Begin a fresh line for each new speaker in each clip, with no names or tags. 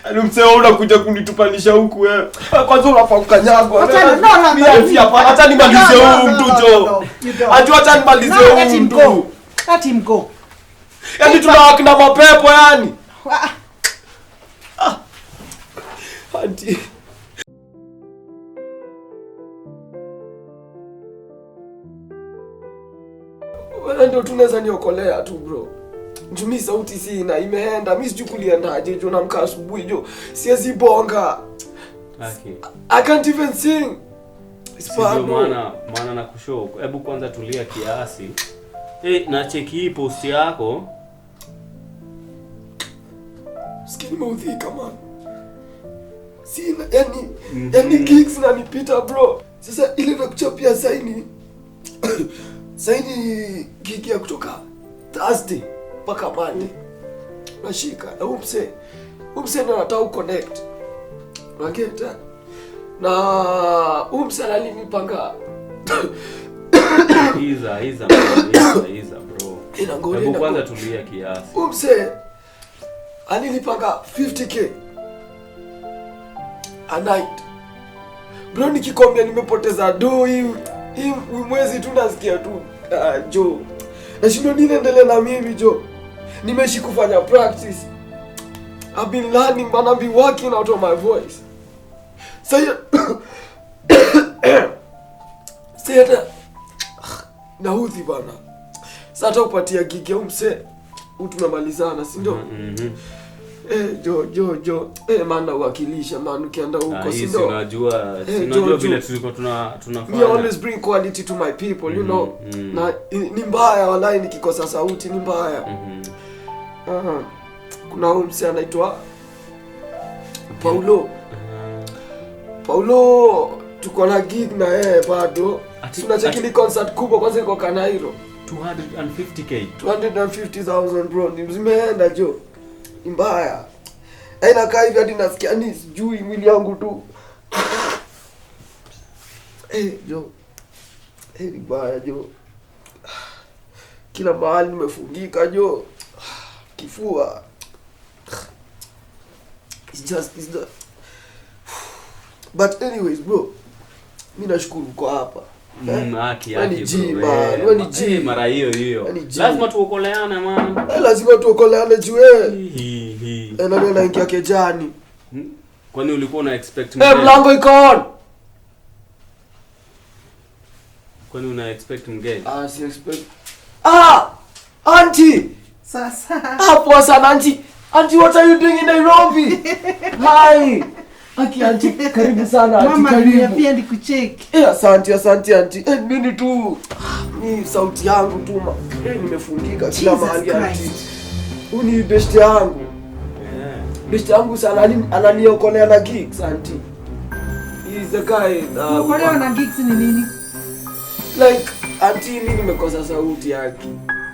Yaani msee unakuja kunitupanisha huku wewe. Kwanza unafaa kukanyagwa. Acha nimalize huu mtu jo. Acha nimalize huu mtu.
Ati mko.
Yaani tunawakina mapepo yani. Auntie. Wewe ndio tunaweza niokolea tu bro. Njumi sauti sina imeenda. Mimi sijui kuliendaje jo namka asubuhi jo. Siwezi bonga.
Okay.
I can't even sing.
Sio maana na kushow. Hebu kwanza tulia kiasi. Na cheki hii post yako.
Sikini maudhika man. Sina yani gigs na nipita bro. Sasa ile nakuchapia saini. Saini gig ya kutoka Thursday mpaka Monday. Nashika na umse ndo nataka uconnect. Unageta? Na umse alinipanga.
Iza bro. Hebu kwanza tulia kiasi.
Umse alinipanga 50k a night. Bro nikikwambia nimepoteza do hii mwezi tu nasikia tu jo. Nashindo niendelee na mimi jo. Nimeshi kufanya practice. I've been learning but I've been working out of my voice. Saya naudhi bana. Sasa upatia gig ya umse tumemalizana si ndio? Jo. Maana uwakilisha maana ukienda huko si ndio?
Unajua vile tulikuwa tunafanya.
Me always bring quality to my people, you know. Na ni mbaya wallahi nikikosa sauti ni mbaya. Kuna umse anaitwa Paulo tuko na gig na yeye bado. Tunacheki ni concert kubwa kwanza iko Kanairo.
250k.
250,000 bro. Nimeenda jo. Mbaya. Aina kaa hivi hadi nasikia ni sijui mwili yangu tu. Jo. Ni mbaya jo. Kila mahali nimefungika jo. Kifua. It's the but anyways bro. Mimi nashukuru kwa hapa.
Haki bro.
Ni G
mara hiyo. Lazima tuokoleane man.
Lazima tuokoleane juu wewe. Na ndio naingia kejani.
Kwani ulikuwa una expect mgeni?
Mlango iko on.
Kwani una expect mgeni?
Si expect. Auntie.
Sasa.
Hapo sana auntie. Auntie, what are you doing in Nairobi? Hi. Auntie, karibu sana auntie.
Mama niambia nikucheck.
Asante auntie. Mimi tu ni sauti yangu tu nimefungika kila mahali auntie. Uni best yangu. Best yangu sana ananiokolea na gigs auntie. He is the guy.
Unaokolea na gigs ni nini?
Like auntie mimi nimekosa sauti yake.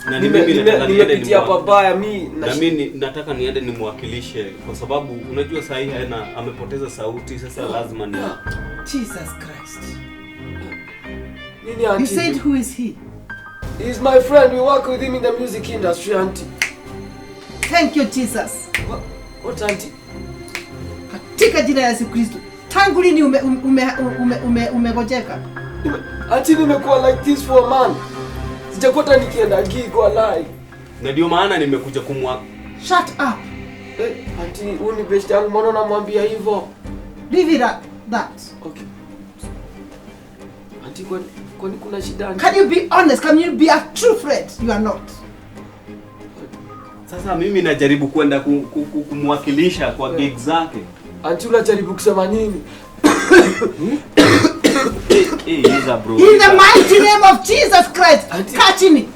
Na mimi
nimepitia pabaya
mimi nataka niende nimwakilishe kwa sababu unajua sasa hii amepoteza sauti sasa lazima ni
Jesus Christ.
Nini auntie?
You said who is he?
He is my friend. We work with him in the music industry auntie.
Thank you Jesus.
What auntie?
Katika jina la Yesu Kristo. Tangu lini umegojeka?
Auntie nimekuwa like this for a month. Sijakuta nikienda gig wallahi.
Na ndio maana nimekuja
Shut up.
Auntie, uni best yangu mbona unamwambia hivyo?
Leave it at that.
Okay. Auntie, kwani kuna shida?
Can you be honest? Can you be a true friend? You are not.
Sasa mimi najaribu kwenda kumwakilisha kwa gig zake.
Auntie, unajaribu kusema nini?
Bro.
In the mighty name of Jesus Christ, catch me.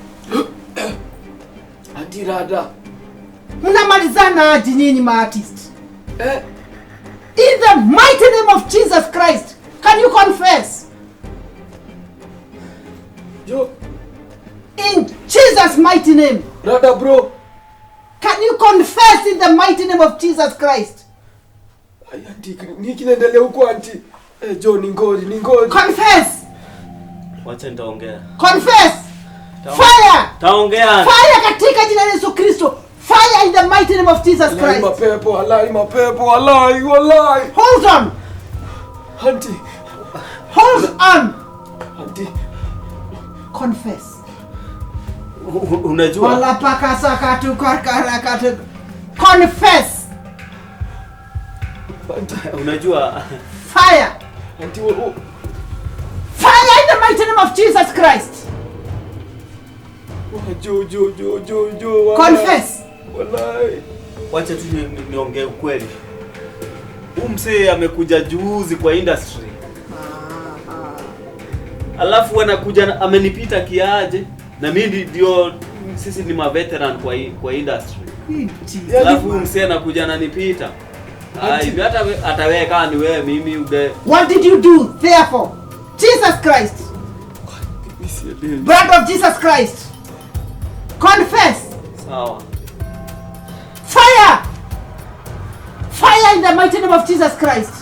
Auntie Rada.
Mnamalizana aje nyinyi ma artist? In the mighty name of Jesus Christ, can you confess?
Yo.
In Jesus' mighty name.
Rada bro.
Can you confess in the mighty name of Jesus Christ?
Auntie, nini kinaendelea huko auntie? Jo ni ngori.
Confess.
Wacha nitaongea.
Confess. Fire.
Taongea.
Fire katika jina la Yesu Kristo. Fire in the mighty name of Jesus Christ.
Mapepo, walai.
Hold on.
Auntie.
Hold on.
Auntie.
Confess.
Unajua?
Wala pakasa katu karkara katu. Confess.
Unajua?
Fire.
Auntie,
Fire in the mighty name of Jesus Christ.
Jo.
Confess.
Walai.
Wacha tu niongee ukweli. Huyu msee amekuja juzi kwa industry. Alafu anakuja amenipita kiaje? Na mimi ndio sisi ni maveteran kwa industry. Alafu msee anakuja ananipita. Hivi hata ataweka ni wewe mimi ude.
What did you do therefore? Jesus Christ. Blood of Jesus Christ. Confess.
Sawa.
Fire. Fire in the mighty name of Jesus Christ.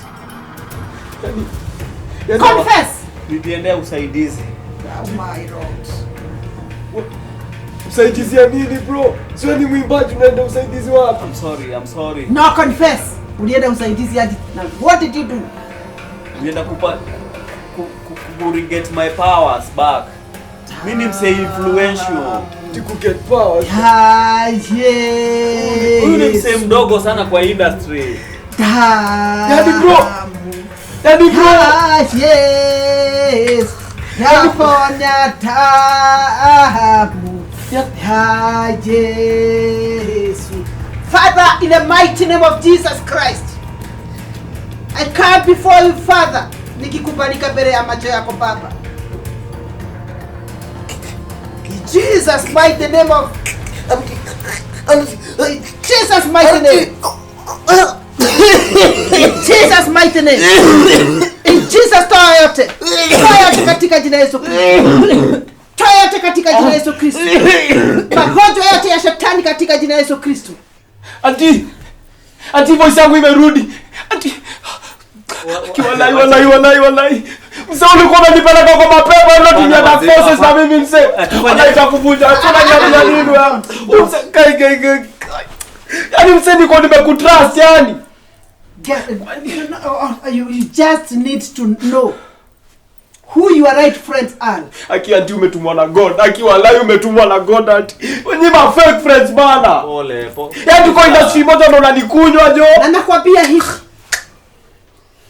Confess.
Niliendea usaidizi.
Oh my Lord.
Usaidizi ya nini bro? Sio ni mwimbaji unaenda usaidizi wapi?
I'm sorry.
No, confess. Ulienda usaidizi hadi. Now what did you do?
Nienda get my powers back. Mimi ni msee influential.
To get powers.
Yes.
Huyu ni msee mdogo sana kwa industry.
Daddy bro.
Yes. Yaponya tabu. Yes. Father, in the mighty name of Jesus Christ, I come before you, Father. Nikikubalika mbele ya macho yako Baba. In Jesus' mighty name of Jesus' mighty name. In Jesus' mighty name. In Jesus' toa yote. Toa yote katika jina Yesu Kristo. Toa yote katika jina Yesu Kristo. Magonjwa yote ya shetani katika jina Yesu Kristo.
Auntie voice yangu imerudi. Auntie. Walai. Msao ulikuwa unanipeleka kwa mapepo na tumia na forces na mimi msee. Anaita kuvunja. Tuna nini wewe? Kai. Yaani msee niko nimekutrust yani.
You just need to know who your right friends are.
Auntie umetumwa na God. Walai umetumwa na God auntie. Wenye ma fake friends bana.
Pole.
Yaani tuko industry moja ndo unanikunywa jo.
Na nakwambia hivi.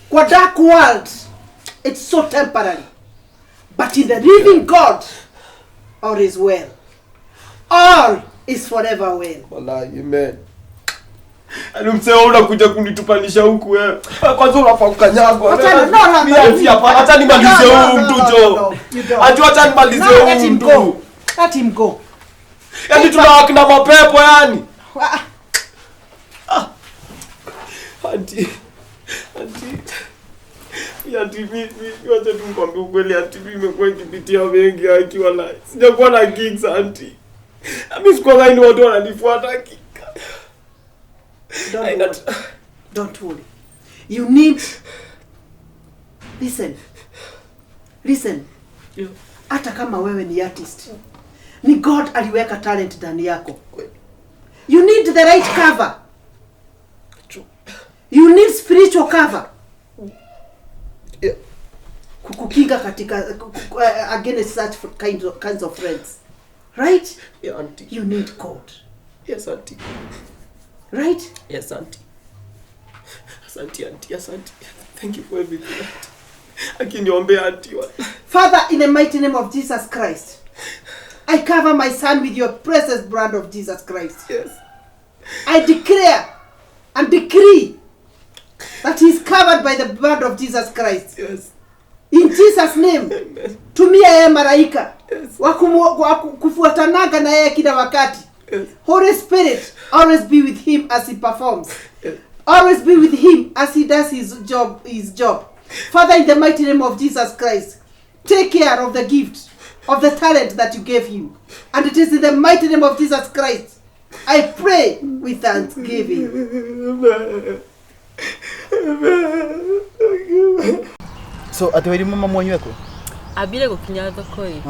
Kwa dark world, it's so temporary. But in the living God, all is well. All is forever well.
Walai, amen. Ani mseo unakuja kunitupanisha huku wewe. Kwanza unafaa kukanyagwa. Acha nimalize huu mtu jo. Acha nimalize huu mtu.
Let him go.
Yaani tunawaki na mapepo yani. Auntie. Mimi wacha tu nikwambie ukweli auntie, mimi nimekuwa nikipitia mengi akiwa na sijakuwa na gigs auntie. Mimi sikuwa ni watu wananifuata hakika.
Don't worry. You need listen. Hata kama wewe ni artist, ni God aliweka talent ndani yako. You need the right cover. You need spiritual cover. Kukukinga katika against such kinds of friends. Right?
Yeah, auntie.
You need God.
Yes, auntie.
Right?
Yes, auntie. Yes, auntie. Thank you for everything. Akiniombea auntie.
Father, in the mighty name of Jesus Christ, I cover my son with your precious blood of Jesus Christ.
Yes.
I declare and decree that he is covered by the blood of Jesus Christ.
Yes.
In Jesus' name.
Amen.
Tumia yeye malaika.
Yes.
Kufuatanaga na yeye kila wakati.
Yes.
Holy Spirit, always be with him as he performs.
Yes.
Always be with him as he does his job. Father, in the mighty name of Jesus Christ, take care of the gift, of the talent that you gave him. And it is in the mighty name of Jesus Christ I pray with thanksgiving.
So atwiri mama mwanyu weko
abire gukinya thoko-i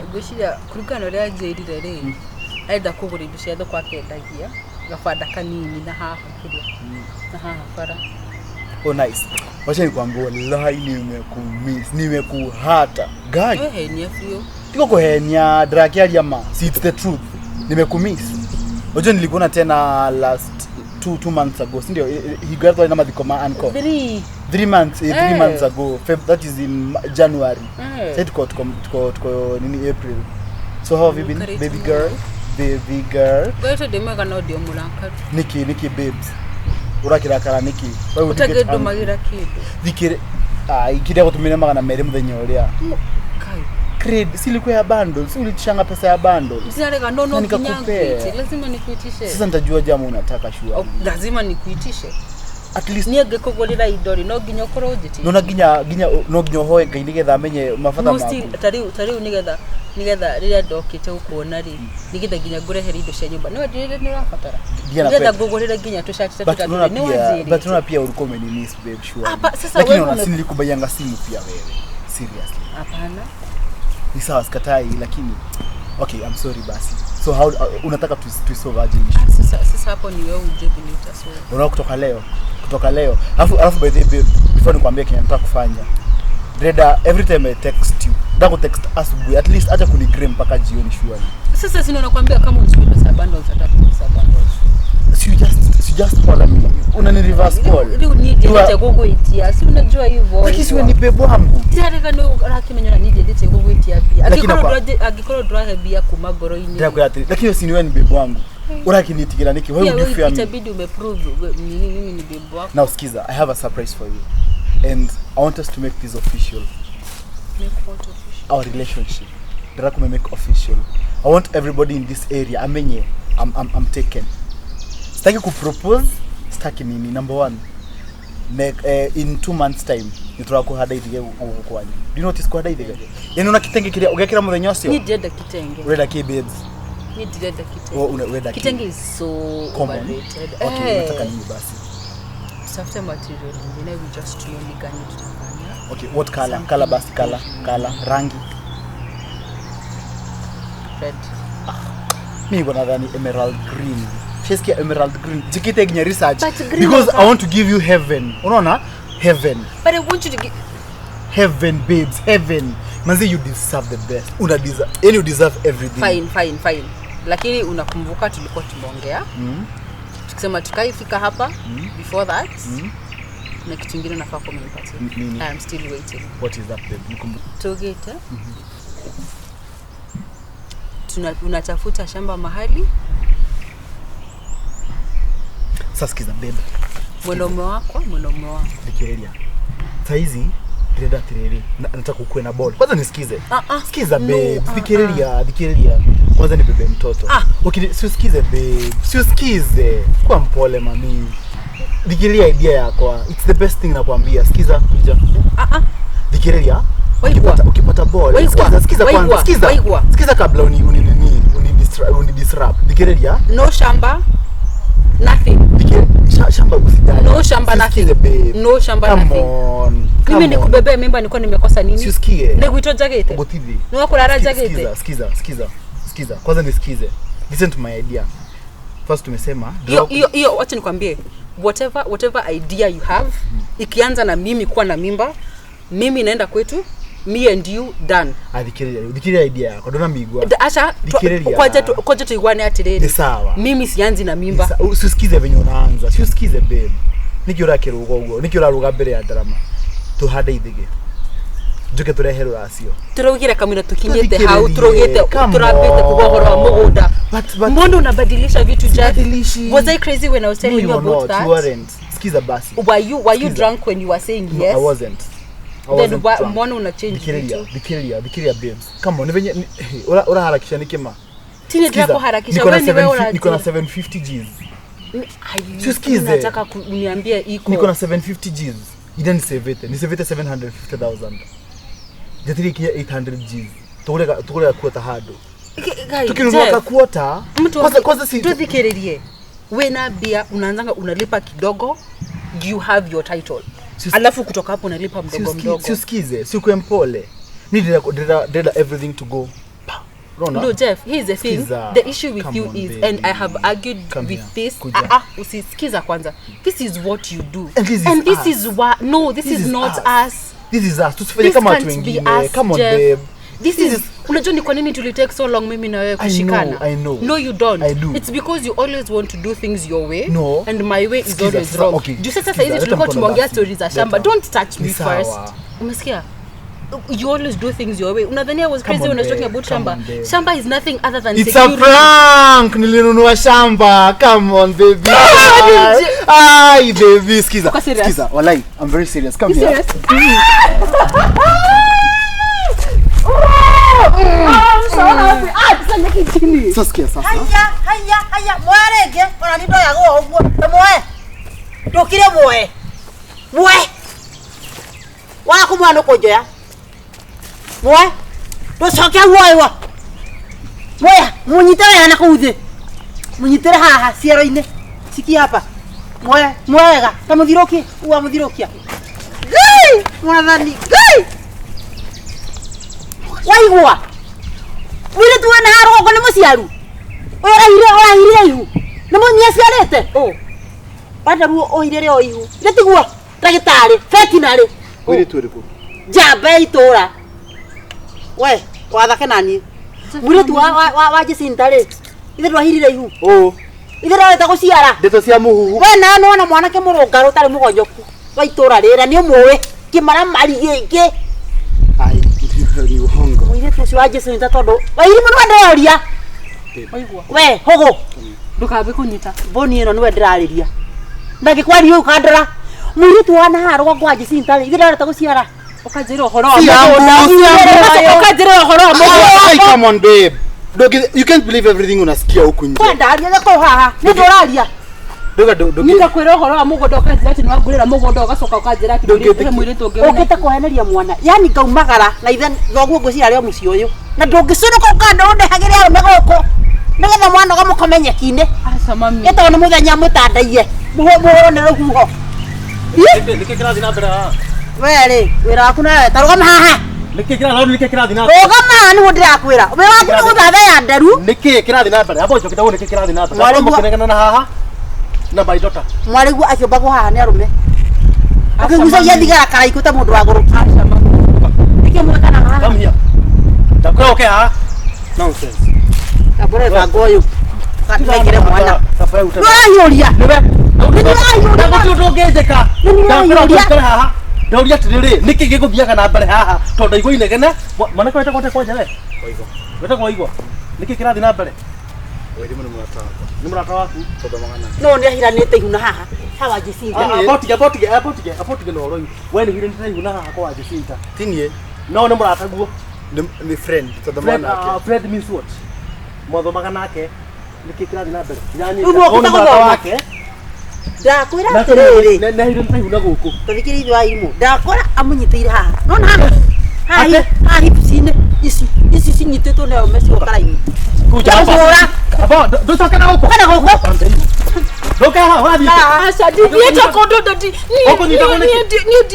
ngwiciria kurikana uria njirire ri aenda kugura indo cia thoko akendagia gafada kanini na haha kidogo. Na haha fara.
Oh nice. Wacha nikwambie wallahi nimekuhata. Guy.
Wewe ni afio.
Tiko kuhenya drag ya jamaa. See it's the truth. Nimekumiss. Unajua nilikuona tena last 2 months ago. Ndio he graduated na madhikoma anko. 3 months ago. That is in January. Said tuko nini April. So how have you been, baby girl? Baby girl.
Wewe demo kana audio mulanka.
Niki babes. Urakira kara niki.
Wewe utagedo magira kido.
Dikire ikide kutumira magana mere muthenyo uria.
Kai.
Credit silikuwa ya bundles, ulichanga pesa ya bundles.
Zinaleka no kinyangu. Lazima nikuitishe.
Sasa nitajua jamu unataka shua.
Lazima nikuitishe.
At least
niege kugurira idori no ginya korojeti.
No ginya hoye ngai nigetha amenye mafata
maku. No tariu nigetha rira ndokite ukuona ri nigetha ginya ngurehera indo cia nyumba. No ndirire ni rafatara. Nigetha ngugurira ginya tushati tutatu ni waziri.
But una pia ulikuwa umeniss babe sure.
Sasa wewe
lakini nilikubayanga simu pia wewe. Seriously.
Hapana.
Ni sawa sikatai lakini okay I'm sorry basi. So how unataka tusolve aje issue?
Sasa hapo ni wewe uje kunita so.
Unaona kutoka leo. Alafu by the way before nikwambie kile nataka kufanya. Reda every time I text you. Ndako text asubuhi at least acha kunigram mpaka jioni surely.
Sasa sina nakwambia kama unachukua pesa bundles pesa bundles.
You just call me. Unani reverse call.
Ndio ndio kukuitia. Si unajua hivyo.
Lakini siwe nipe bwangu.
Tayari kana rakimenya nije ndete kukuitia pia. Agikoro drahe bia kumagoro ini.
Lakini usiniwe ni bebo wangu. Urakinitikira niki wewe ujifia mimi.
Itabidi umeprove mimi ni bebo wako.
Now skiza, I have a surprise for you. And I want us to make this official.
Make what official?
Our relationship. Ndara make official. I want everybody in this area amenye I'm taken. Sitaki kupropose, sitaki nini. Number 1. In 2 months time nitwa kuhada ithige ukwani. Do you notice kuhada ithige? Yani una kitenge kile ugekira muthenyo cio?
Ni deda kitenge.
Ureda ki babes.
Ni deda kitenge.
Ureda ki.
Kitenge is so overrated.
Okay, nataka nini basi?
Soft material. You know we just only gani tutafanya.
Okay, what color? Color basi color rangi.
Red.
Mimi bwana dhani emerald green. Cheskia emerald green. Jikite ginye research because I want to give you heaven. Unaona? Heaven.
But I want you to give
heaven babes, heaven. Manzi you deserve the best. You deserve everything.
Fine. Lakini unakumbuka tulikuwa tumeongea? Tukisema tukaifika hapa before that. Na kitu kingine nafaa kumenipatia. I am still waiting.
What is that babe? Nikumbuka.
Togeta. Unatafuta shamba mahali?
Sasa sikiza babe.
Mwanaume wako.
Dikirelia. Saizi reda tireri. Nataka ukue na ball. Kwanza nisikize. Sikiza babe. Dikirelia. Kwanza ni bebe mtoto. Okay, siusikize babe. Siusikize. Kwa mpole mami. Dikirelia idea yako. It's the best thing nakwambia. Sikiza kuja. Dikirelia. Ukipata ball. Sikiza kwanza. Sikiza kabla uni disrupt. Dikirelia.
No shamba. Nothing.
Shamba usijali.
No shamba nothing. No shamba nothing. Mimi nikubebea mimba nilikuwa nimekosa nini?
Siusikie.
Nikuitoa jagete.
Gotivi.
Ni kulala jagete.
Sikiza. Kwanza nisikize. Listen to my idea. First tumesema
hiyo acha nikwambie. Whatever idea you have, ikianza na mimi kuwa na mimba, mimi naenda kwetu. Me and you done.
Dikirelia idea yako. Dona migwa.
Acha kwaje tuigwane atireni.
Ni sawa.
Mimi sianzi na mimba.
Usikize venye unaanza. Siusikize babe. Nikiora kirugo ugo. Nikiora ruga mbere ya drama. Tuhade ithige. Juke turehero racio.
Turugire kamera tukinyete hau turugite turabete kugohora wa mugunda. Mbona unabadilisha vitu jadi? Was I crazy when I was telling you about that?
You weren't. Sikiza basi.
Were you drunk when you were saying yes?
No, I wasn't.
Then mbona una change vitu?
Dikirelia babes. Come on, venye ora harakisha nikema.
Tini drako harakisha wewe ni wewe una.
Niko na 750 Gs.
Sikize. Nataka kuniambia iko.
Niko na 750 Gs. Idani save it. Ni save it 750,000. Jatiri kia 800 Gs. Tukule kuota hado. Tukinunua kuota. Kwanza si
tudhikirelie. Wewe na bia unaanzanga unalipa kidogo. You have your title. Alafu kutoka hapo unalipa mdogo.
Siusikize, siukue mpole. Need everything to go.
No, Jeff, here's the thing. The issue with you is, and I have argued with this. Usiskiza kwanza. This is what you do. And this is what, no, this is not us.
This is us. Tusifanye kama watu wengine. Come on, babe.
This is unajua ni kwa nini tulitake so long mimi na wewe kushikana?
I know.
No, you don't.
I do.
It's because you always want to do things your way.
No.
And my way is always wrong. Juu sasa hizi tulikuwa tumeongea stories za shamba. Don't touch me first. Umesikia? You always do things your way. Unadhani I was crazy when I was talking about shamba? Shamba is nothing other than
it's
security.
It's a prank. Nilinunua shamba. Come on, baby. Ay, baby. Skiza. Walai, I'm very serious. Come here.
Serious?
I'm so happy. Sasa kitini.
Sasa sikia sasa.
Haya. Mwarege, ona nindo yago ogwo. Moe. Ndokire moe. Wa kumwana kojoya. Moe. Ndocokia woiwa. Moya, munyitare na kuuthi. Munyitare haha ciero-ine. Siki hapa. Mwega. Tamuthirokie. Uwa muthirokia. Gai! Mwathani. Gai! Waigua. Wile tuona haro ni musiaru. Oira ihu. Namo nyiaciarete. Bada ruo oirere o ihu. Letigua. Dagitari, veterinary.
Wile tu riku.
Jabe itora. We, wathake nani? Wile tu wa Jesintare. Ithe ndwahirire ihu. Ithe ndwahete guciara.
Ndeto cia muhuhu.
We na nona mwanake murungaru tari mugonyoku. Wa itora rira ni umwe. Kimara mari giki.
Ai, ni uhongo.
Wile tu cio wa Jesinta tondo. Wa iri mundu ndeoria. We, hogo.
Ndukabe kunyita.
Boni ino niwe ndirariria. Ndagikwari yu kandira. Mwiri tu wana haro kwa Jesinta. Ithe ndareta guciara.
Ukajira horo.
Ukajira horo.
Come on, babe. You can't believe everything unasikia huku nje.
Kwenda aria ko haha. Ni ndoraria.
Nikakwira horo wa mugondo ukajira ati nwagurira mugondo ugacoka ukajira ati ndire mwiri tu ngiona.
Ukite kuheneria mwana. Yani ngaumagara na ithe thoguo ngucira muci uyu. Na ndungicuruka ukanda undehagire arume goko. Nigetha mwana gamukomenye kine.
Aca mami.
Ito ni muthenya mutandaie. Muhone ruhuho.
Nike kirathi na mbere haha.
Were, wira waku na tarugama haha.
Nike kirathi na.
Rugama ni ndirakwira. Wira waku ni guthatha ya nderu.
Nike kirathi na mbere. Abo njokita nike kirathi na mbere.
Mwalimu
mukenegana na haha. Na baidota.
Mwalimu akiomba ku haha ni arume. Akigusa ya thigara karaiku ta mundu wa guru. Aca mami. Nike mwekana haha.
Come here. Ndakora okay haha. Nonsense.
Abore bango uyu. Katigire mwana.
Tafauta.
Ndoria.
Niwe.
Ndogezeka.
Ndakora haha. Ndauria tiriri niki giguthiaga na mbere haha tondu igwa inegene mwana kwete kwanja we oigo weta kwa igwa niki kirathi na mbere we ni murata waku tondu magana
no ni ahiranite ihu na haha hawa Jesinta
apotige no roi we ni hiranite ihu na haha kwa Jesinta
Tinie.
no ni murata guo
Ni friend. Tondu mwana yake.
friend means what motho magana yake niki kirathi na mbere yani
ni murata
wake
ndakwira atiriri
na hiranite ihu na guku
tuthikire ithu aimu ndakora amunyitire haha nona haha haha hipsine isi sinyititwo nayo mecio karaini
kuja hapa abo ndotoka na huko
kana huko
ndoka haha wapi
Aca ndieta kondo ndati. Ni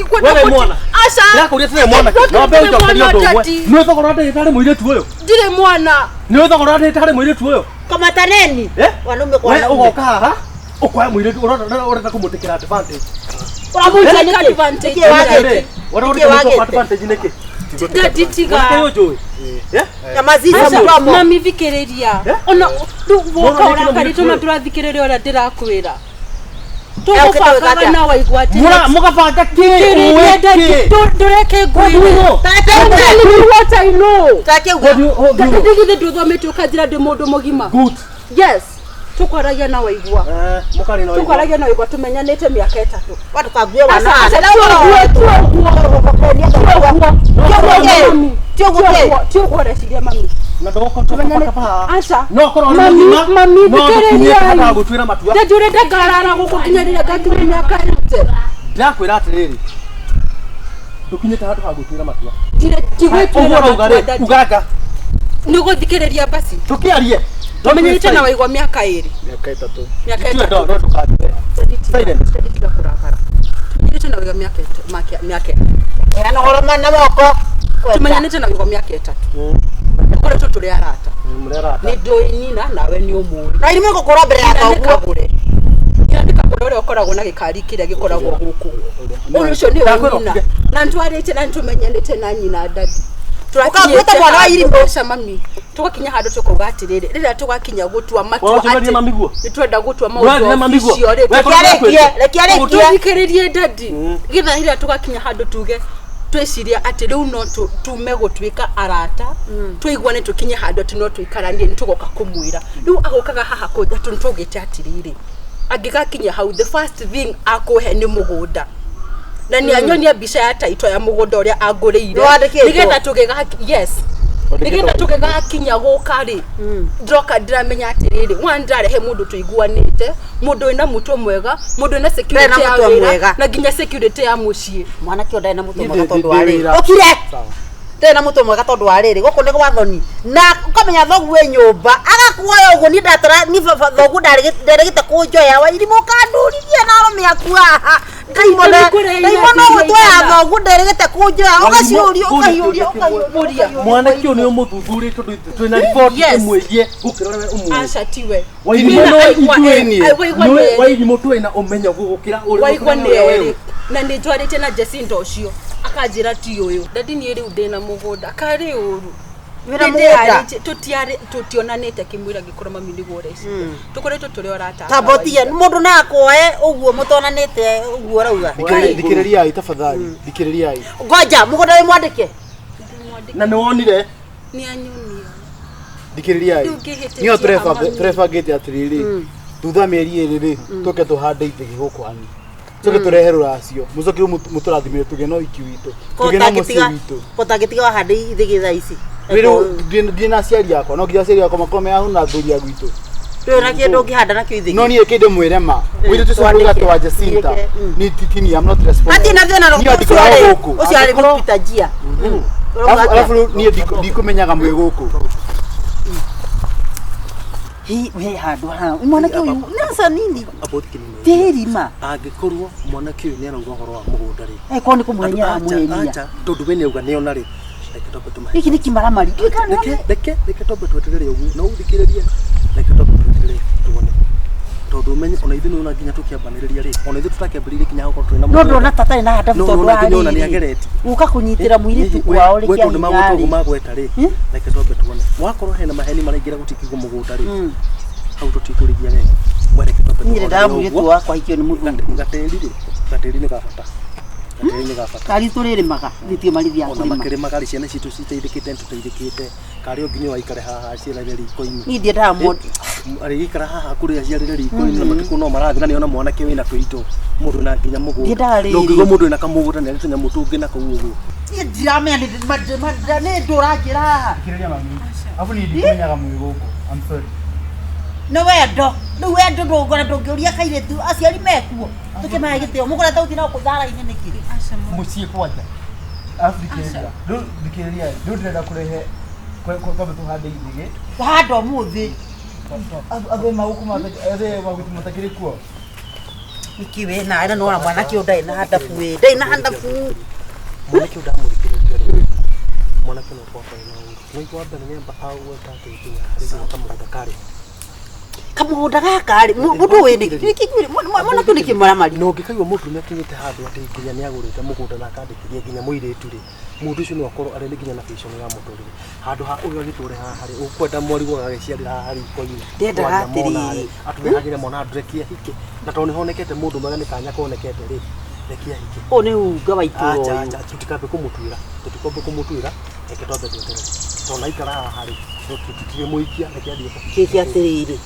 kwa
wewe mwana.
Aca.
Yako uria tene mwana. Na mbe ujokerio ndogwe. Niwe thogora ndetare muiretu uyu.
Ndire mwana.
Niwe thogora ndetare muiretu uyu.
kamata neni wanume kwa
wewe ugoka haha ukoya muiretu urenda kumutikira advantage.
Wamutia ni advantage.
Urenda advantage niki?
Ndatiga.
Yamaziza mutamo.
Mami vikiriria. Ona woka ora karito na turathikiriria ora ndirakwira. Tugubanga na waigwa ati.
Mugabanga ki?
Ndureke ngwire. Tell me what I know.
Take ugo.
Ndigithe nduthomete ukajira ndi mundu mugima.
Good.
Yes. Tukwaragia na waigwa.
Mukari na waigwa.
Tukwaragia na waigwa tumenyanite miaka 3.
Watu kaguye wana.
Tio reciria mami.
Na ndoko tumenyane pa.
Aca.
No korwo
mami
thikiriria. Hata gutwira matua.
Ndajurete ngarara gukukinyarira gakinya miaka 8.
Ndakwira atiriri. Tukinyete hatu ha gutwira matua.
Tigwetwira
ugaga.
Niguthikiriria basi.
Tukiarie.
Tumenyete na waigwa miaka 2.
Miaka 3.
Miaka
3.
3.
Ndo tukatwe. Silent.
Tukiga kurakara. Tumenyete na waigwa miaka.
Yana horoma na moko.
Tumenyete na waigwa miaka 3. Ukore tu tuli arata.
Ni ndoinina nawe ni umuri. Na irimo gukora mbere ya KAGURE.
Yandika kore ukoragwo na gikari kiria gikoragwo guku. Urucio ni nyina. Na ntwarite na ntumenyanite na nyina dadi.
Tukakwita mwana wa irimo
mami. Tugakinya handu tukoga atiriri. Rira tugakinya gutua matua ati. Nitwenda gutua maundu icio ri.
Rekia.
Tukiririe dadi. Githa rira tugakinya handu tuge twiciria ati riu no tume gutwika arata twaigwane tukinye handu ati no twikaranie nitugoka kumwira riu agokaga haha koja tuntugite atiriri agigakinya hau the first thing akuhe ni mugunda na ni anyonia bica ya taito ya mugunda uria aguriire nigetha tugega yes nigetha tugega kinya gukari ndoka ndiramenya atiriri wandarehe mundu tuiguanite mundu ina mutwe mwega mundu ina security ya wira na ginya security ya mucii
mwana kio ndai na mutwe mwega tondu ari ukire tena mutwe mwega tondu ari guku ni gwathoni na ukamenya thogu we nyumba agakuoya uguo ni ndatara ni thogu ndaregete kunjoya wa irimo kanduririe na romi akuaha ndaimono gutwaya thogu ndaregete kunjoya ugaciuria
mwana kio ni umuthuthurie tondu twina report imwegie gukira we umwe
aca tiwe
waithimo twina umenya gugukira
uri na ni njwarite na Jacinta ucio akanjira ti uyu dadi ni ri udena mugunda kari uru
wira mugunda
tutionanite kimwira gikoro mami ni goreci tukoretwo turi orata
tabotia mundu na akoe uguo mutonanite uguo rauga
thikiriria ai tafadhali thikiriria ai
ngoja mugunda we mwandike
na ni wonire
ni anyonia
thikiriria ai niyo trefa gate atiriri thutha mieri iri tuke tuhande ithigi guku ani tuke turehe ruracio mucokiru muturathimire tuge no iki witu tuge no muci witu
kotagitiga wahande ithigi tha ici
wiru ndina aciari yakwa no nginya aciari yakwa makome ahu na thuria gwitu
twina kindu ngihanda nakio ithigi
no nie kinde mwirema witu tucuruga twa Jacinta ni titini I'm not responsible
ati na thina ro ucio ari kupita njia
alafu nie ndikumenyaga mwe guku
we handu ha mwanake uyu nasa nini terima
angikorwo mwanake uyu ni arauga horo wa mugunda ri
ko ni kumwenya mweria
acha tondu we ni uga ni ona ri reke tobe tumahe
iki ni kimaramari
reke tobe tweterere ugu no uthikiririe reke tobe tweterere tuone tondu menye ona ithino ona nginya tukiambaniriria ri ona ithu tutakiambiririe kinya hoko twina
no ndona tata ina hata tondu ari
ona ni agereti
uka kunyitira muiritu kwao ri kia
tondu magutu magweta ri reke tobe tuone wakorwo hena maheni maraingira gutikigo mugunda ri hau tutikurigia wega wereke tobe
tuone ngira muiritu wakwa ikio ni muthungu
gateri ni gabata
kari turire maga thitio marithia
ona makere magari ciana citu citeithikite tuteithikite kari onginyo waikare haha ciana ri riko-ini
ni ndie ndamo
ari ikara haha kuria ciana ri riko-ini na matuko no marathira ni ona mwanake wina tuito mundu na nginya mugunda no ngigo mundu ina kamugunda ni tunya mutungi na kuugu
ni ndirame ni ni nduragira
thikiriria mami afu ni ndikumenyaga mwe guku I'm sorry
no wendo ndugora ndungiuria kairetu aciari mekuo tukimahe gitio mugora tauti na kuthara ine nikiri
mucie kwanja Afrika thikiriria ndu ndenda kurehe kwa tuhande ithigi
hando muthi
ave maguku matakiri kuo
ikiwe na ina no mwana kio ndai na hadafu we ndai na hadafu
mwanake ndamurikiriria mwanake no kwa no ikwa bana nyamba au tate ikinya hari kama mudakari
kamuhunda gakari mundu we nikigwire mwana tu nikimaramari
no ngikaigwa mundu mekinyite handu ati nginya ni agurite mugunda na kandikiria nginya muiritu ri mundu ucio ni wakorwo ari nginya na vision ya muturire handu ha uyo giture haha ri ukwenda mwari gwa giciarira haha ri koini
ndenda gatiri
atumehagire mona ndrekia hike na toni honekete mundu mwega ni kanya konekete ri rekia hike
o ni unga waitu
acha tutikabe kumutwira eke tobe twetere tona ikara haha ri tutire muikia rekia thieka
kiki atiriri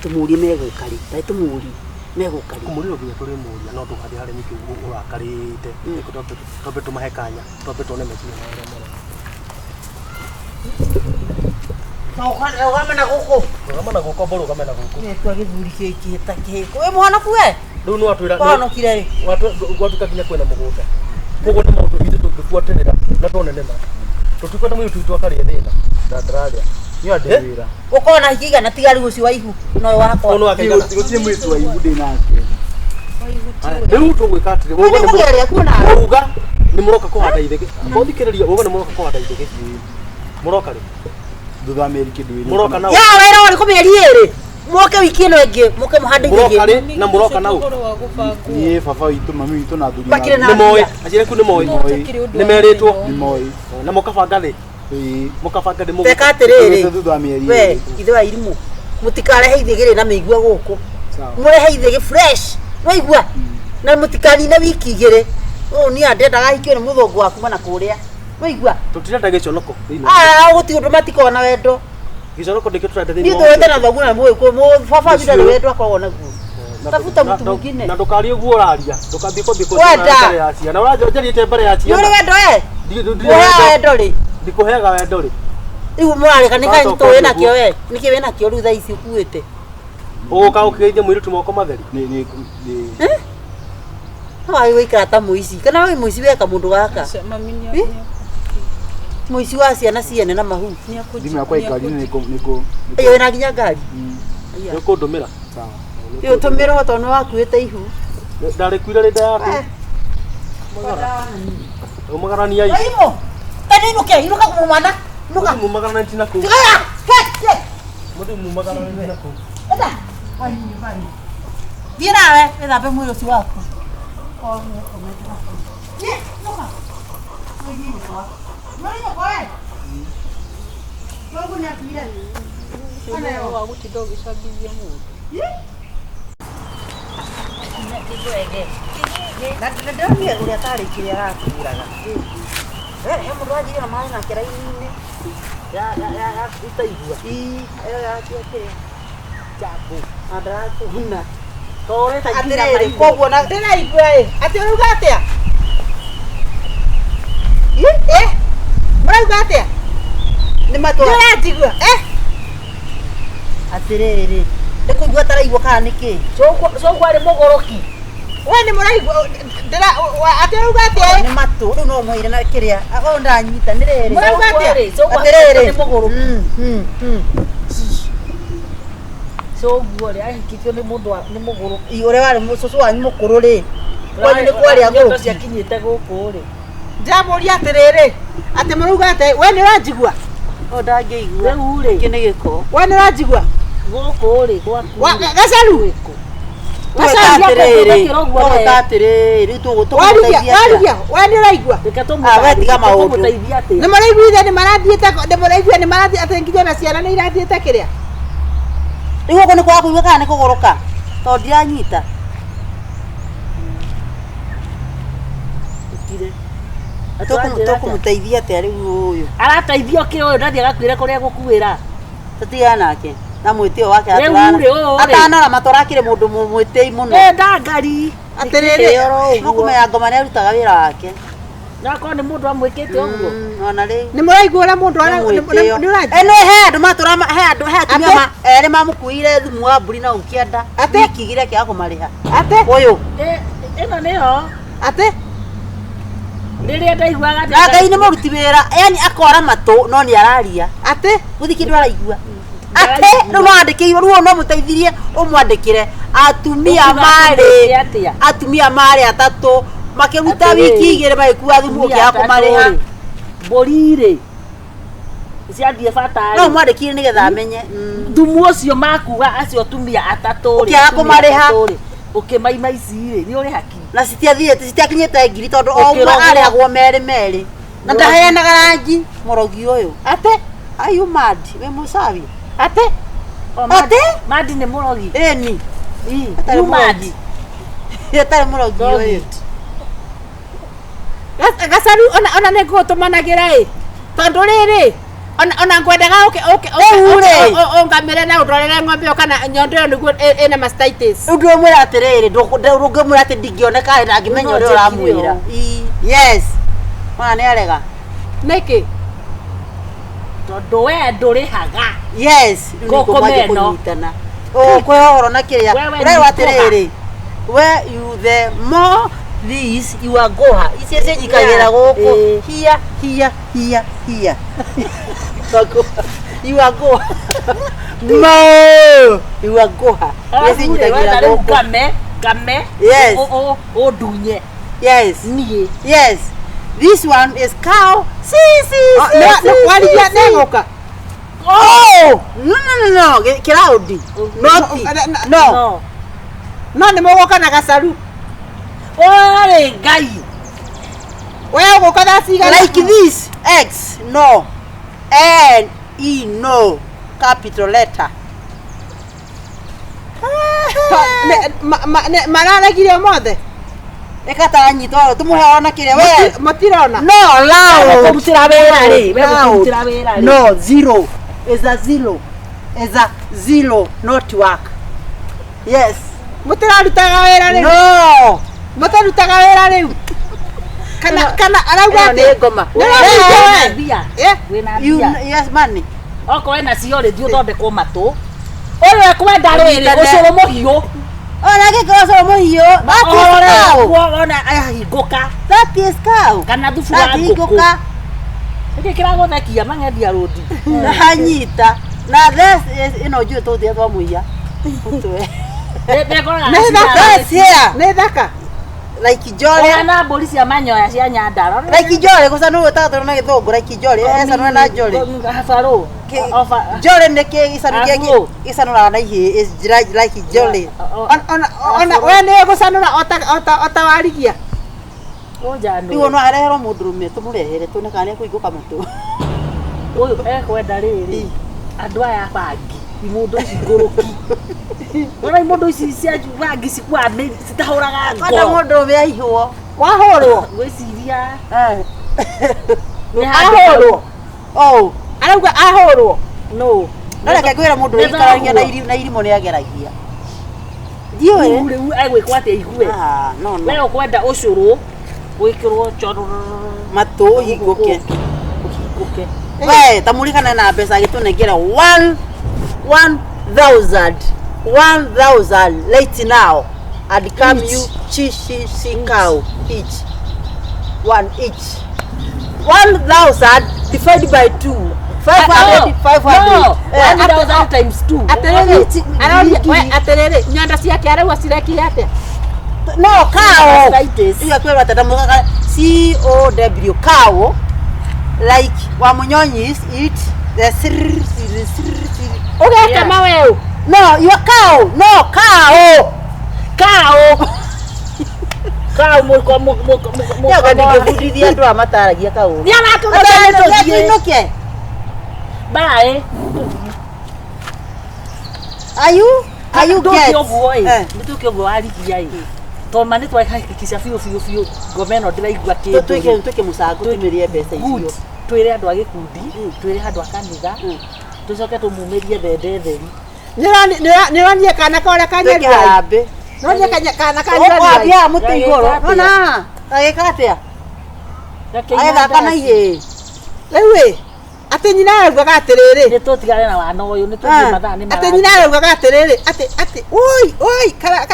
tumurie megukari dai tumurie megukari
kumuriro nginya turi muria no tukathi hari niki urakarite eko tobe tumahe kanya tobe tone mekinya na
ugamena guku
boro ugamena guku
ni twagithuri kiki takiko we mwana kuwe
riu no atwira
kono kire
watuka kinya kwena mugunda kogo ni maundu bitu tukifuatenera na tone nema tutukwenda mwitu twakari thina ndararia ni adewira
ukona hikiga na tigari guci wa ihu no wako
no akigana
gutie mwitu wa ihu dinake
riu tugwika atiri uga ni muroka kuhanda ithige uthikiriria uga ni muroka kuhanda ithige muroka ri
thutha meri kindu iri
muroka na
ya wera uri kumeri iri moke wiki ino ingi moke muhande
muroka
ingi
ri na muroka na
ni baba witu mami witu na thuri
Bakire na-
ni moy acire ku ni moy ni meritwo
ni moi
na mukabanga thi mukabanga thi
teka atiriri
thutha meri
we ithe wa irimu mutikarehe ithigiri na migua guku murehe ithigi fresh waigua na mutikani na wiki igiri ni andenda gaikio ni muthongo waku mana kuria waigua
tutirenda giconoko thini
guti undu matikona wendo
giconoko ndikio turenda thini
ni twende na thogu na muwe ko baba bila wendo akwa naguo tafuta mtu mwingine
na ndukari uguo uraria ndukambie ko biko
Wenda.
ya cia na uraje njariite mbere ya cia
ni wendo wendo ri
ndikuheaga wendo ri
iu mwari kanika nto wena kio we niki wena kio rutha ici ukuite
uka ukigeithia mwiri tu moko matheri
ni
Ai wikara ta muici kana we muici weka mundu gaka muici wa ciana ciene na mahu
thimu yakwa ikari niko
iyo wena nginya ngari
nikundumira
sawa
iyo tumira to no wakuite ihu
ndari kuira rinda yaku umagarania i
aimo tani inuka kumumana inuka
mumagarana ntina ku
tigaya ke
mudu mumagarana ntina ku
eda ai ni bani dira we eda be mwiro si wako Nadamia uria tarikire arakuraga he mundu ajire na mai na kiraini ya itaigua ya kiate jabu adrato huna tore ta atirere koguo na ndiraigua ati uruga atia murauga atia ni matwa ndiratigua atirere ndikuigua taraigua kana niki so kwari mugoroki we ni muraigua ndira ati uruga atia ni matu ru no mwire na kiria ago ndanyita ndirere murauga atia atirere so guore ai kitio ni mundu ni muguru iore wari mususu wa ni mukuru ri kwani ni kwari aguru ciakinyite guku ri ndamuria atiriri ati muruga ati we ni ranjigua o ndangĩigua rĩu rĩ kĩ nĩ gĩko we nĩ ranjigua gũkũ rĩ gwaku gacaru rĩu tũgũtũmũteithia we nĩ ũraigua we tiga maũndũ nĩ mũraiguithe nĩ marathiĩ atĩ nginya na ciana nĩ irathiĩte kĩrĩa rĩu gũkũ nĩ kwa kũigua kana nĩ kũgũrũka tondũ ndiranyita tũkũmũteithia atĩa rĩu ũyũ arateithio kĩ ũyũ ndathiĩ agakuĩre kũrĩa gũkuĩra tũtigana nake na mwĩtĩo wake atanora matũrakĩre mũndũ mwĩtĩi mũno ndangari atĩrĩrĩ mũkũmenya ngoma nĩ arutaga wĩra wake nakorwo nĩ mũndũ amwĩkĩte ũguo ona rĩu nĩ mũraigua ũrĩa mũndũ ĩno he andũ matũra he atumia erĩ mamũkuire thumu wa mbũri na ũkĩenda ikigire kĩa kũmarĩha ũyũ ĩno nĩyo atĩ rĩrĩa ndaiguaga na Ngai nĩ mũruti wĩra yani akora matũ no nĩ araria atĩ gũthi kĩndũ araigua atĩ rĩu no andĩkĩirwo rĩu no mũteithirie ũmwandĩkĩre atumia marĩ atatũ makĩruta wiki igĩrĩ magĩkua thumu ũkĩaga kũmarĩha mbũri rĩ ciathiĩ bata no mwandĩkire nĩgetha amenye thumu ũcio makuga acio atumia atatũ rĩ ũkĩaga kũmarĩha ũkĩmaima ici rĩ nĩ ũrĩ haki na citiakinyĩte ngiri tondũ o ũmwe arĩagwo merĩ na ndaheanaga rangi mũrogi ũyũ atĩ are you mad we mũcawi atĩ mad nĩ mũrogi ĩni you mad atarĩ mũrogi ũyũ gacaru ona nĩ ngũtũmanagĩra tondũ rĩrĩ ona ngwendaga ũngamĩre na ũtwarĩre ng'ombe ĩyo kana nyondo ĩyo nĩguo ĩna mastitis rĩu ndĩmwĩra atĩrĩrĩ ndũngĩmwĩra atĩ ndingĩoneka ndangĩmenya ũrĩa ũramwĩra yes ona nĩ arega nĩkĩ tondũ we ndũrĩhaga yes kũnyitana kwĩhohoro na kĩrĩa ũrerwo atĩrĩrĩ we you the more this you are goha icio cinyikagĩra gũkũ here you are goha no you are goha cinyikagĩra gũkũ game yes ndunye yes yes this one is cow waria nĩgũka Oh! No. Kiraudi. No.
No nĩ mũgoka na gacaru.
Ore ngai.
Wewe ũgoka thaa cigana?
Like this. X. No. N. E. No. Capital letter.
Mararegire mothe?
Ekata nyitwa tumuhe ona kire we.
Matirona?
No, loud.
Kumutira wera ri. Kumutira wera ri.
No, zero. Is a zero. Is a zero not work. Yes.
Mutirarutaga wera ri?
No.
Mutirarutaga wera ri? Kana arauga ati
ngoma.
Wena bia. Wena
You
bia.
yes money.
Oko wena cio ri thiu thonde ko matu. Oyo ekwenda riri ucuru muhiu.
Ona gĩkĩroco mũhiũ.
Ona ayahinguka.
That is cow.
Kana thubu wa ngũkũ. Hĩndĩ kĩragũthekia mang'endia rũdi.
Na hanyita. Na this is ĩno njũĩ tũthia twa mũiya. Mũtwe.
Nĩ thaka.
Like jolly.
Ona mbũri cia manyoya cia Nyandarua.
Like jolly gũcanũrwo tatũ na gĩthũngũ like jolly. Ĩcanũre na jolly.
Habarũ.
Jolly nĩ gĩcanũ kĩngĩ gĩcanũraga na ihĩ is like jolly.
Ona we nĩ gũcanũra ota warigia.
Rĩu no areherwo mũndũrũme tũmũrehere tuone kana nĩ kũingũka matũ.
Ũyũ ekwenda rĩrĩ. Andũ aya bangi. Imondo ici ngũrũki. Ona imondo ici cia bangi cikwame citahũraga ngo.
Ona mũndũrũme aihwo.
Wahũrwo.
Gwĩciria.
Ahũrwo.
Oh.
Arauga ahũrwo.
No. No reke kwĩra mũndũ ũikaragia na irimũ nĩ ageragia. Ndiũĩ.
Rĩu egwĩkwo atĩa igue.
No.
We ũkwenda ũcũrũ gwĩkĩrwo choro
matũ hingũke.
Hingũke.
We tamũrikana na mbeca gĩtũnengera 1,000 right now. I'd come you she cow each. One each. 1,000 divided by 2. 500.
1,000 times 2.
Aterere nyanda ciake arauga cirekire atia?
No, cow. Iyo kwĩrwo atata mũgaga COW cow. Like wamunyonyi eat the
Ugeka maweu.
No, you are cow. No, cow.
Cow mo.
Ya ngandĩkĩbundithia andũ a mataragia cow.
Ni aratũgũthie.
Tuinuke.
Bye.
Are you get?
Nituke ũguo warigia ĩ. Toma nĩ twahakikisha biũ ngoma ĩno ndĩraigua kĩndũ.
Tuke mũcango tũmĩrie mbeca icio.
Twĩre andũ a gĩkundi, twĩre andũ a kanitha, tũcoke tũmumĩrie thende theri.
Nĩronire kana kore kanyarua. Nĩronire kana kanyarua.
Wambia mũtĩ igũrũ. Ona, agĩka atĩa? Agĩthaka na ihĩ.
Rĩu ati nyina araugaga atĩrĩrĩ.
Nĩ tũtigane na wana ũyũ nĩ tũthiĩ mathaa nĩ mara.
Ati nyina araugaga atĩrĩrĩ. Ati oi kara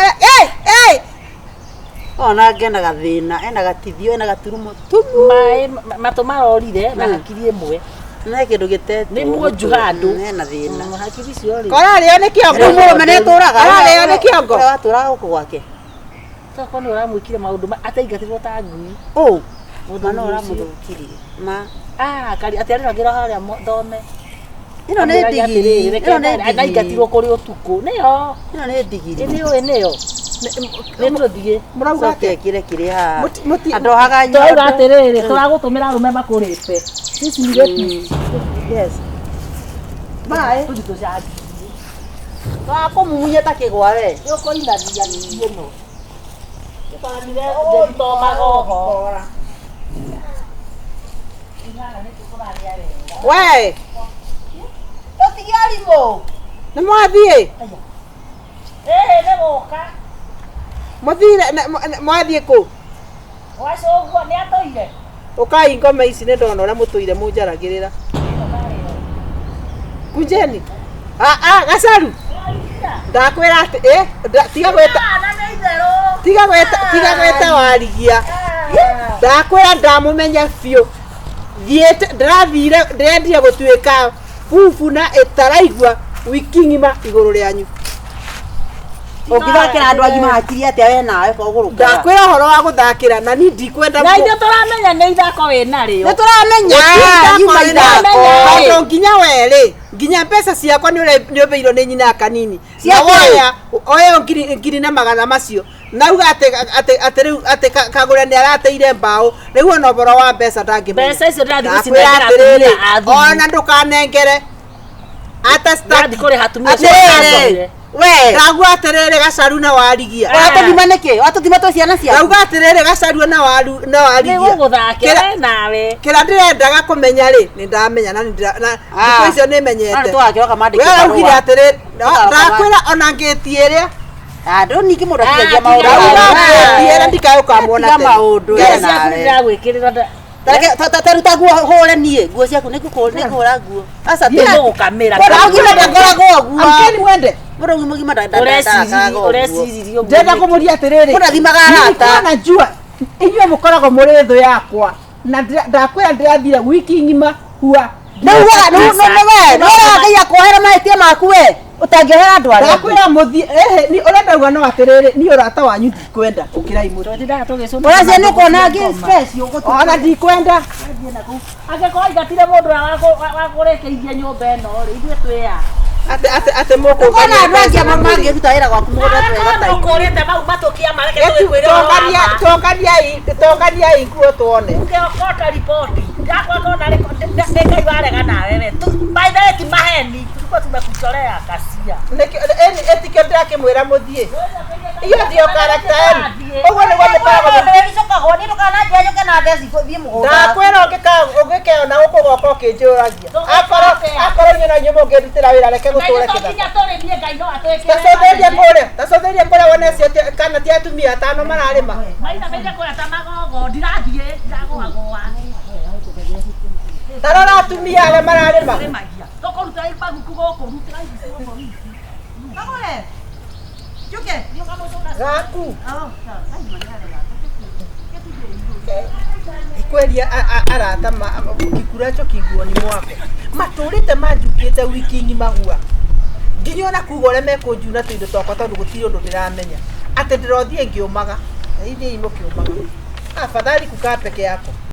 Ona ngena gathĩna, ena gatithio, ena gaturumo tumu.
Maĩ matũ marorire na hakiri ĩmwe.
Na kĩndũ gĩtetwo.
Nĩ mũnjuga andũ.
Ena thĩna.
Hakiri cio rĩ.
Korarĩo nĩ kĩongo.
Mũrũme nĩtũraga.
Korarĩo nĩ kĩongo.
Watũraga gũkũ gwake.
Toko nĩ ũramwĩkire maũndũ ataingatĩrwo ta ngui.
Oh. Mũndũ no ũramũthũkirie. Ma.
Kari atĩ arĩragĩra harĩa thome.
Ĩno nĩ ndigiri. Ĩno nĩ ndigiri.
Aingatirwo kũrĩ ũtukũ. Nĩyo.
Ĩno nĩ ndigiri.
Nĩyo. Nĩ tũthiĩ.
Mũrauga
kĩre kĩrĩ haha. Andohaga
nyondo. Tũrauga atĩrĩrĩ, tũragũtũmĩra arũme makũrĩte. Sisi ni geti.
Yes.
Bye. Tũcagi.
Twakũmumunya ta kĩgwa we.
Nĩũkũinagia nĩ ĩno. Tũtwarire ndetomaga oho.
We.
Tũtigarimũ.
Nĩ mwathiĩ?
Nĩ gũka.
Mwathiĩ kũ?
Wacũguo nĩ atũire.
Ũkai ngoma ici nĩ ndona ũrĩa mũtũire mũnjaragĩrĩra. Kunjeni. Gacaru. Ndakwĩra atĩ tiga gwĩta warigia. Ndakwĩra ndamũmenya biũ. Ndĩrendire gũtuĩka bubu na ĩtaraigua wiki ng'ima igũrũ rĩanyu.
Ukithakira andu agima hakiri atia we nawe koguruka.
Ndakwira horo wa guthakira na ni ndikwenda.
Na ithe turamenya ni ithako we nario.
Ni turamenya.
Yuma ithako.
Ndo nginya wele. Nginya pesa ciakwa ni ubeirwo ni nyina kanini. Cia oya ngiri na magana macio. Nauga ate Kagure ni arateire mbao. Riu no boro wa pesa ndangimenya.
Pesa icio ndathi gucinengera atumia athu.
Ona ndukanengere. Ata
Ndathi kuri hatumia.
We ragwa aterere gacaru na warigia.
Watuthima niki? Watuthima tu ciana cia.
Rauga aterere gacaru na warigia.
Ni guguthakira nawe.
Kira ndirendaga kumenya ri ni ndamenya na ndiko icio ni menyete.
Ana twakira kamandi.
We raugire aterere ndakwira ona ngitieria.
Ndo niki mundu akiagia maundu.
Ngitieria ndikayo kamwona
tena. Maundu ciaku ndiragwikirira. Taruta nguo hore nie. Nguo ciaku nikuhura nguo. Asa tu gukamira. Ndagire ndakoragwo nguo.
Amkeni mwende.
Bora ngimugima
Urecirio. Ndenda kumuria atiriri.
Bora thimaga arata.
Najua inyuĩ mũkoragwo mũrĩ thũ yakwa na ndakwĩra ndĩrathire wiki ng'ima hua.
No Ngai akohera mahĩtia maku we ũtangĩohera andũ arĩa.
Ndakwĩra mũthie ni ũrendauga no atĩrĩrĩ ni ũrata wanyu ndikwenda ũkĩrai mũndũ.
Ũracia nĩ ũkona ngĩ special
ona ndikwenda.
Angĩkorwo ingatire mũndũ wa kũrekeithia nyũmba ĩno rĩ ithuĩ twĩa.
Ate moko
kana andũ angĩ mangĩruta wĩra gwaku mũgũnda twega ta
Ũkũrĩte mau matũkia mareke
tongania nguo tuone.
Ũkĩokota ripoti yakwa kona ngai warega nawe we by the way ti maheni tulikuwa tumekuchorea kasia
etikio ndakĩmwĩra mũthie iyo ndio character yenu. Ũguo nĩ ndakwĩra ũngĩkeona gũkũ gwakwa ũkĩnjũragia akorwo nyina nyũmba ũngĩndutĩra wĩra reke gũtũre kĩthaka. Tacũthĩrie kũrĩa wone cio kana ti atumia atano mararĩma. Tarora atumia arĩa mararĩma. Gaku ikweria arata kikuracho kiguoni mwako matũrĩte manjukĩte wiki ng'ima hua nginya ona kuga ũrĩa mekũnjuna tũindo twakwa tondũ gũtirĩ ũndũ ndĩramenya atĩ ndĩrothiĩ ngĩũmaga ithiĩ imũkĩũmaga afadhali kukaa peke yako.